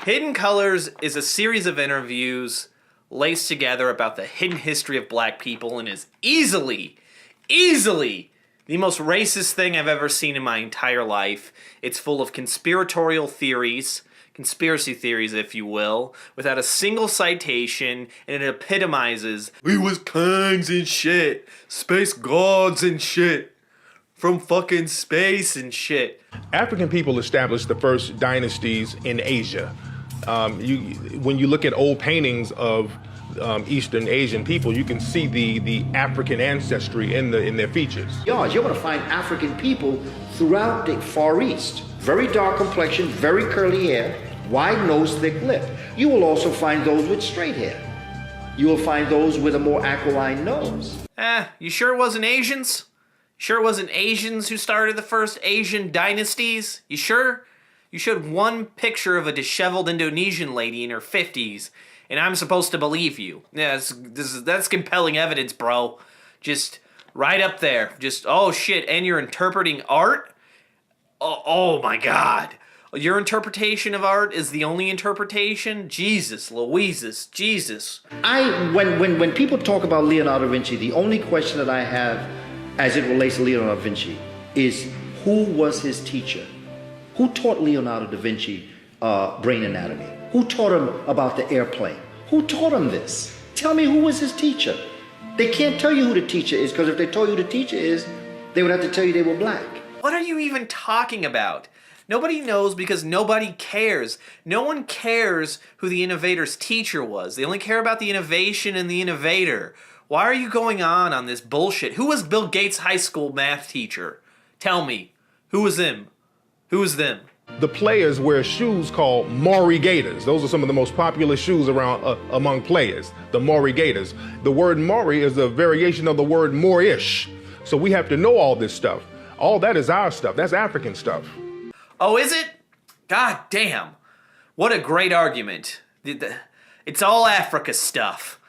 Hidden Colors is a series of interviews laced together about the hidden history of black people and is easily the most racist thing I've ever seen in my entire life. It's full of conspiratorial theories, conspiracy theories if you will, without a single citation, and it epitomizes we was kings and shit, space gods and shit, from fucking space and shit. African people established the first dynasties in Asia. When you look at old paintings of Eastern Asian people, you can see the African ancestry in their features. You're going to find African people throughout the Far East. Very dark complexion, very curly hair, wide nose, thick lip. You will also find those with straight hair. You will find those with a more aquiline nose. You sure it wasn't Asians? Sure it wasn't Asians who started the first Asian dynasties? You sure? You showed one picture of a disheveled Indonesian lady in her 50s, and I'm supposed to believe you. Yeah, that's compelling evidence, bro. Just right up there. Just, oh shit, and you're interpreting art? Oh my god. Your interpretation of art is the only interpretation? Jesus, Louises, Jesus. When people talk about Leonardo da Vinci, the only question that I have as it relates to Leonardo da Vinci is who was his teacher? Who taught Leonardo da Vinci brain anatomy? Who taught him about the airplane? Who taught him this? Tell me who was his teacher. They can't tell you who the teacher is, because if they told you who the teacher is, they would have to tell you they were black. What are you even talking about? Nobody knows because nobody cares. No one cares who the innovator's teacher was. They only care about the innovation and the innovator. Why are you going on this bullshit? Who was Bill Gates' high school math teacher? Tell me. Who was him? Who was them? The players wear shoes called Maury Gators. Those are some of the most popular shoes around among players, the Maury Gators. The word Maury is a variation of the word Moorish. So we have to know all this stuff. All that is our stuff. That's African stuff. Oh, is it? God damn. What a great argument. It's all Africa stuff.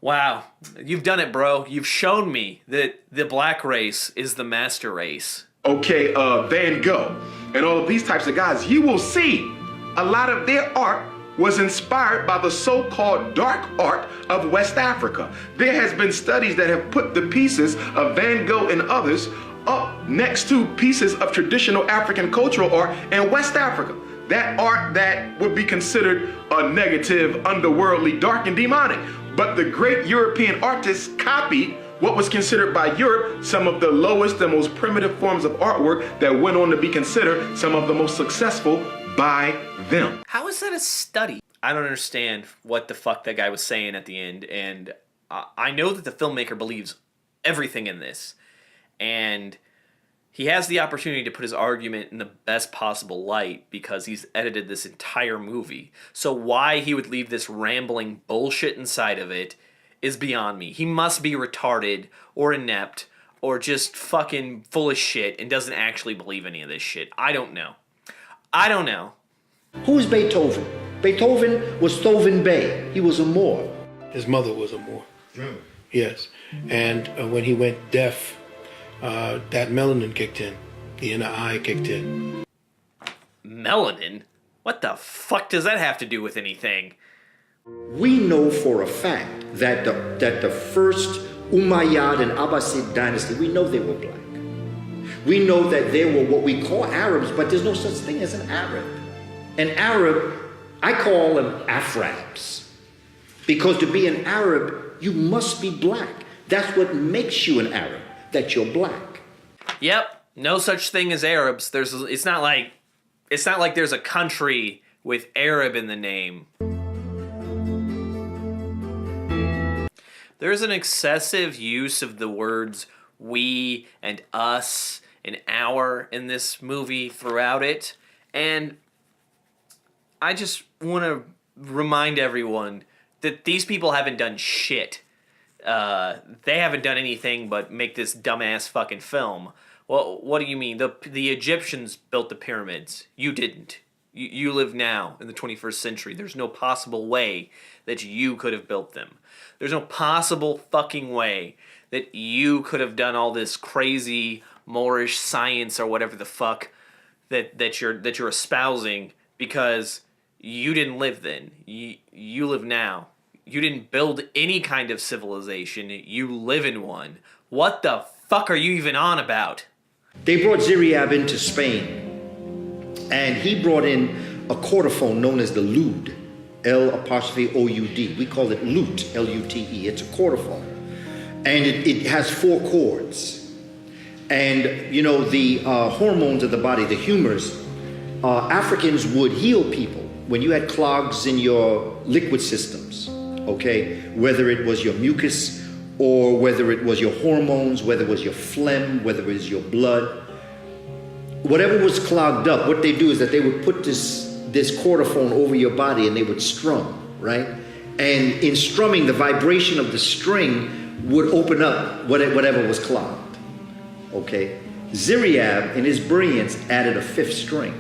Wow. You've done it, bro. You've shown me that the black race is the master race. Okay, Van Gogh and all of these types of guys, you will see a lot of their art was inspired by the so-called dark art of West Africa. There has been studies that have put the pieces of Van Gogh and others up next to pieces of traditional African cultural art in West Africa. That art that would be considered a negative, underworldly, dark, and demonic. But the great European artists copied what was considered by Europe some of the lowest and most primitive forms of artwork that went on to be considered some of the most successful by them. How is that a study? I don't understand what the fuck that guy was saying at the end, and I know that the filmmaker believes everything in this, and he has the opportunity to put his argument in the best possible light because he's edited this entire movie. So why he would leave this rambling bullshit inside of it is beyond me. He must be retarded or inept or just fucking full of shit and doesn't actually believe any of this shit. I don't know. Who's Beethoven? Beethoven was Thoven Bey. He was a Moor. His mother was a Moor. Yes. And when he went deaf, that melanin kicked in. The inner eye kicked in. Melanin? What the fuck does that have to do with anything? We know for a fact that the first Umayyad and Abbasid dynasty, we know they were black. We know that they were what we call Arabs, but there's no such thing as an Arab. An Arab, I call them Afrabs. Because to be an Arab, you must be black. That's what makes you an Arab, that you're black. Yep, no such thing as Arabs. It's not like there's a country with Arab in the name. There's an excessive use of the words we and us and our in this movie throughout it. And I just want to remind everyone that these people haven't done shit. They haven't done anything but make this dumbass fucking film. Well, what do you mean? The Egyptians built the pyramids. You didn't. You live now in the 21st century. There's no possible way that you could have built them. There's no possible fucking way that you could have done all this crazy Moorish science or whatever the fuck that you're espousing, because You didn't live then. You live now. You didn't build any kind of civilization. You live in one. What the fuck are you even on about? They brought Ziriab into Spain, and he brought in a chordophone known as the lute, L'-O-U-D. We call it lute, L-U-T-E. It's a chordophone, and it has 4 chords. And you know, the hormones of the body, the humors, Africans would heal people when you had clogs in your liquid systems, okay? Whether it was your mucus, or whether it was your hormones, whether it was your phlegm, whether it was your blood, whatever was clogged up, what they do is that they would put this chordophone over your body and they would strum, right? And in strumming, the vibration of the string would open up whatever was clogged, okay? Ziriab, in his brilliance, added a 5th string.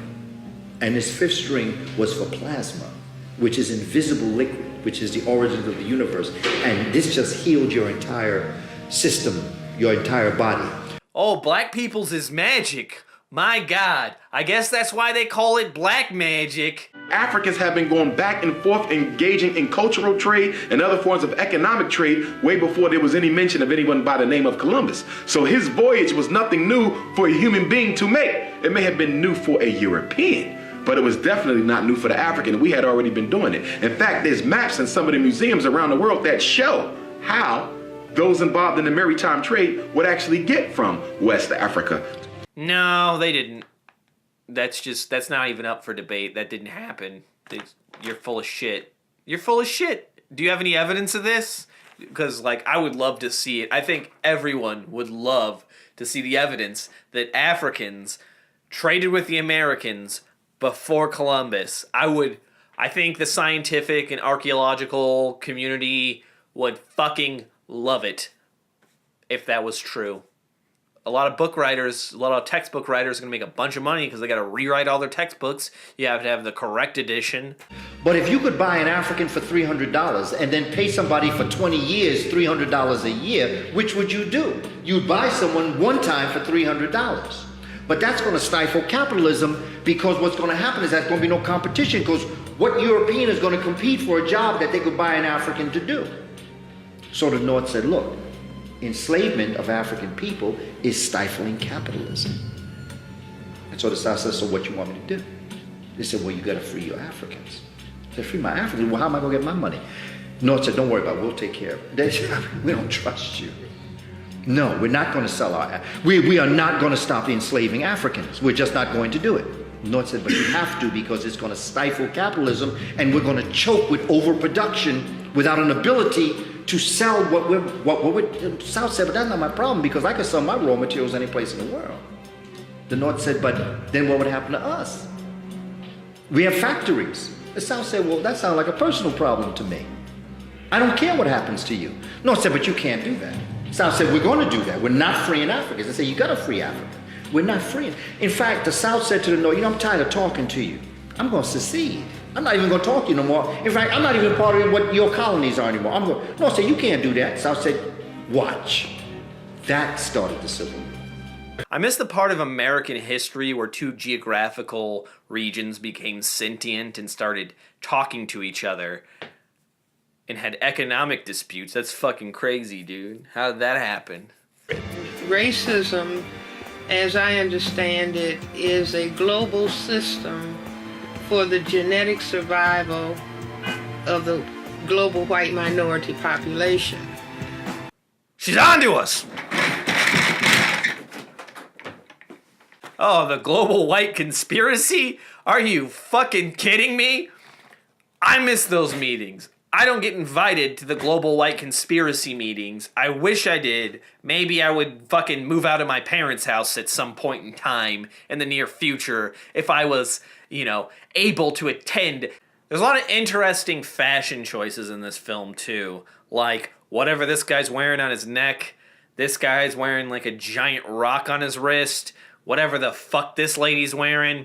And this 5th string was for plasma, which is invisible liquid, which is the origin of the universe. And this just healed your entire system, your entire body. Oh, black people's is magic. My God, I guess that's why they call it black magic. Africans have been going back and forth engaging in cultural trade and other forms of economic trade way before there was any mention of anyone by the name of Columbus. So his voyage was nothing new for a human being to make. It may have been new for a European, but it was definitely not new for the African. We had already been doing it. In fact, there's maps in some of the museums around the world that show how those involved in the maritime trade would actually get from West Africa. No, they didn't. That's not even up for debate. That didn't happen. You're full of shit. You're full of shit. Do you have any evidence of this? Because, like, I would love to see it. I think everyone would love to see the evidence that Africans traded with the Americans before Columbus. I think the scientific and archaeological community would fucking love it if that was true. A lot of book writers, a lot of textbook writers are going to make a bunch of money because they got to rewrite all their textbooks. You have to have the correct edition. But if you could buy an African for $300 and then pay somebody for 20 years $300 a year, which would you do? You'd buy someone one time for $300. But that's going to stifle capitalism, because what's going to happen is there's going to be no competition, because what European is going to compete for a job that they could buy an African to do? So the North said, look, enslavement of African people is stifling capitalism. And so the South said, so what you want me to do? They said, well, you got to free your Africans. I said, free my Africans? Well, how am I going to get my money? North said, don't worry about it. We'll take care of it. They said, we don't trust you. No, we're not going to sell we are not going to stop enslaving Africans. We're just not going to do it. North said, but you have to, because it's going to stifle capitalism, and we're going to choke with overproduction without an ability to sell what we're South said, but that's not my problem, because I can sell my raw materials any place in the world. The North said, but then what would happen to us? We have factories. The South said, well, that sounds like a personal problem to me. I don't care what happens to you. North said, but you can't do that. South said, we're going to do that. We're not freeing Africans. They said, you got to free Africa. We're not freeing. In fact, the South said to the North, I'm tired of talking to you. I'm going to secede. I'm not even going to talk to you no more. In fact, I'm not even part of what your colonies are anymore. North said, you can't do that. South said, watch. That started the Civil War. I miss the part of American history where 2 geographical regions became sentient and started talking to each other and had economic disputes. That's fucking crazy, dude. How did that happen? Racism, as I understand it, is a global system for the genetic survival of the global white minority population. She's on to us! Oh, the global white conspiracy? Are you fucking kidding me? I miss those meetings. I don't get invited to the global white conspiracy meetings. I wish I did. Maybe I would fucking move out of my parents' house at some point in time in the near future if I was, able to attend. There's a lot of interesting fashion choices in this film too. Like, whatever this guy's wearing on his neck, this guy's wearing like a giant rock on his wrist, whatever the fuck this lady's wearing.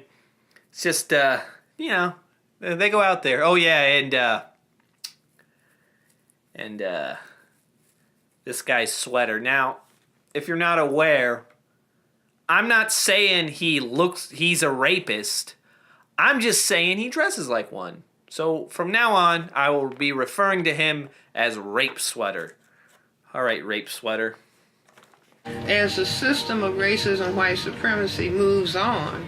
It's just, they go out there. Oh yeah, and this guy's sweater. Now, if you're not aware, I'm not saying he's a rapist. I'm just saying he dresses like one. So from now on, I will be referring to him as Rape Sweater. All right, Rape Sweater. As the system of racism, white supremacy moves on,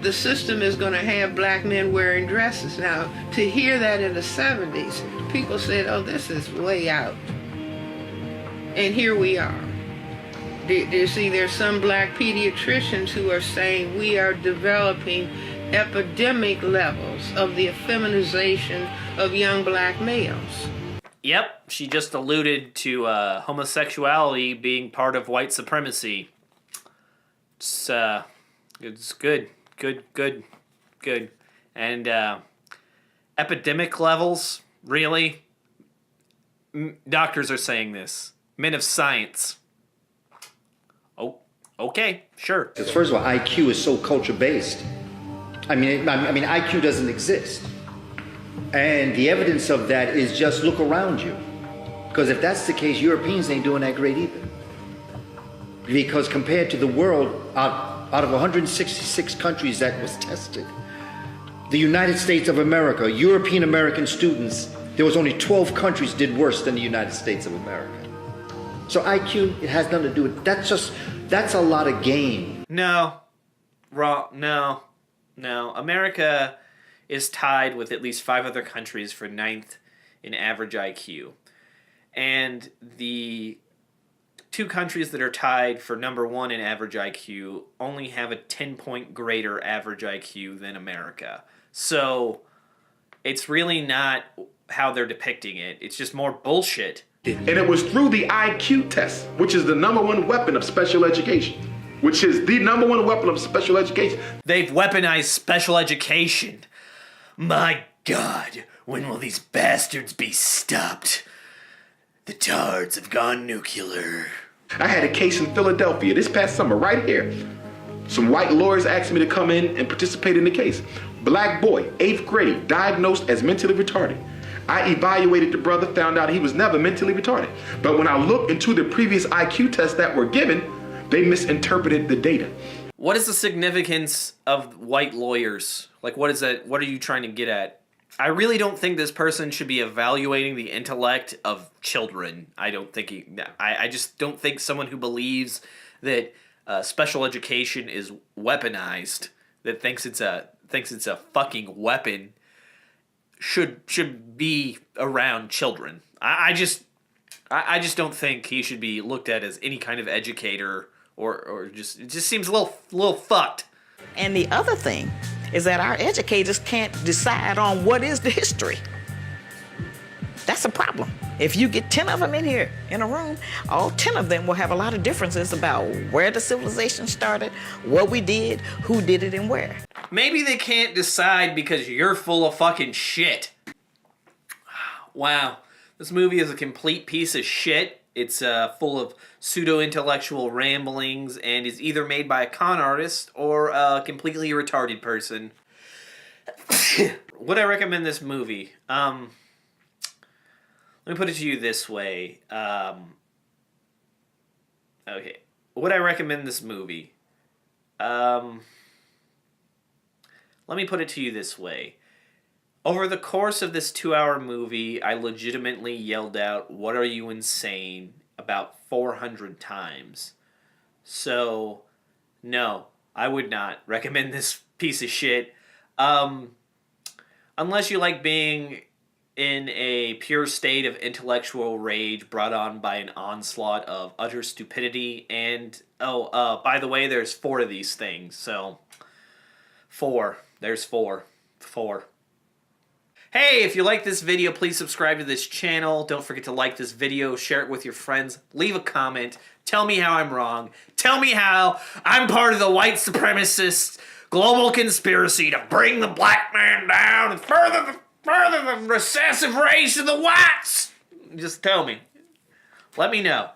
the system is going to have black men wearing dresses. Now, to hear that in the 70s, people said, oh, this is way out. And here we are. You see, there's some black pediatricians who are saying we are developing epidemic levels of the effeminization of young black males. Yep, she just alluded to homosexuality being part of white supremacy. It's good. And epidemic levels, really? Doctors are saying this. Men of science. Oh, okay, sure. Because first of all, IQ is so culture-based. I mean, IQ doesn't exist. And the evidence of that is just look around you. Because if that's the case, Europeans ain't doing that great either. Because compared to the world, out of 166 countries that was tested, the United States of America, European American students, there was only 12 countries did worse than the United States of America. So IQ, it has nothing to do with, that's a lot of game. No. America is tied with at least 5 other countries for 9th in average IQ. And the 2 countries that are tied for number 1 in average IQ only have a 10-point greater average IQ than America. So it's really not how they're depicting it. It's just more bullshit. And it was through the IQ test, which is the #1 weapon of special education. Which is the #1 weapon of special education. They've weaponized special education. My God, when will these bastards be stopped? The tards have gone nuclear. I had a case in Philadelphia this past summer, right here. Some white lawyers asked me to come in and participate in the case. Black boy, 8th grade, diagnosed as mentally retarded. I evaluated the brother, found out he was never mentally retarded. But when I looked into the previous IQ tests that were given, they misinterpreted the data. What is the significance of white lawyers? Like, what is that? What are you trying to get at? I really don't think this person should be evaluating the intellect of children. I just don't think someone who believes that special education is weaponized, that thinks it's a fucking weapon, should be around children. I just don't think he should be looked at as any kind of educator, or just, it just seems a little fucked. And the other thing is that our educators can't decide on what is the history. That's a problem. If you get 10 of them in here in a room, all 10 of them will have a lot of differences about where the civilization started, what we did, who did it, and where. Maybe they can't decide because you're full of fucking shit. Wow. This movie is a complete piece of shit. It's full of pseudo-intellectual ramblings and is either made by a con artist or a completely retarded person. Would I recommend this movie? Let me put it to you this way. Okay. Would I recommend this movie? Let me put it to you this way. Over the course of this 2-hour movie, I legitimately yelled out, "What are you insane?" about 400 times. So, no, I would not recommend this piece of shit. Unless you like being in a pure state of intellectual rage brought on by an onslaught of utter stupidity. And, by the way, there's 4 of these things. So, 4. There's 4. 4. Hey, if you like this video, please subscribe to this channel. Don't forget to like this video, share it with your friends, leave a comment, tell me how I'm wrong, tell me how I'm part of the white supremacist global conspiracy to bring the black man down and further the recessive race of the whites. Just tell me. Let me know.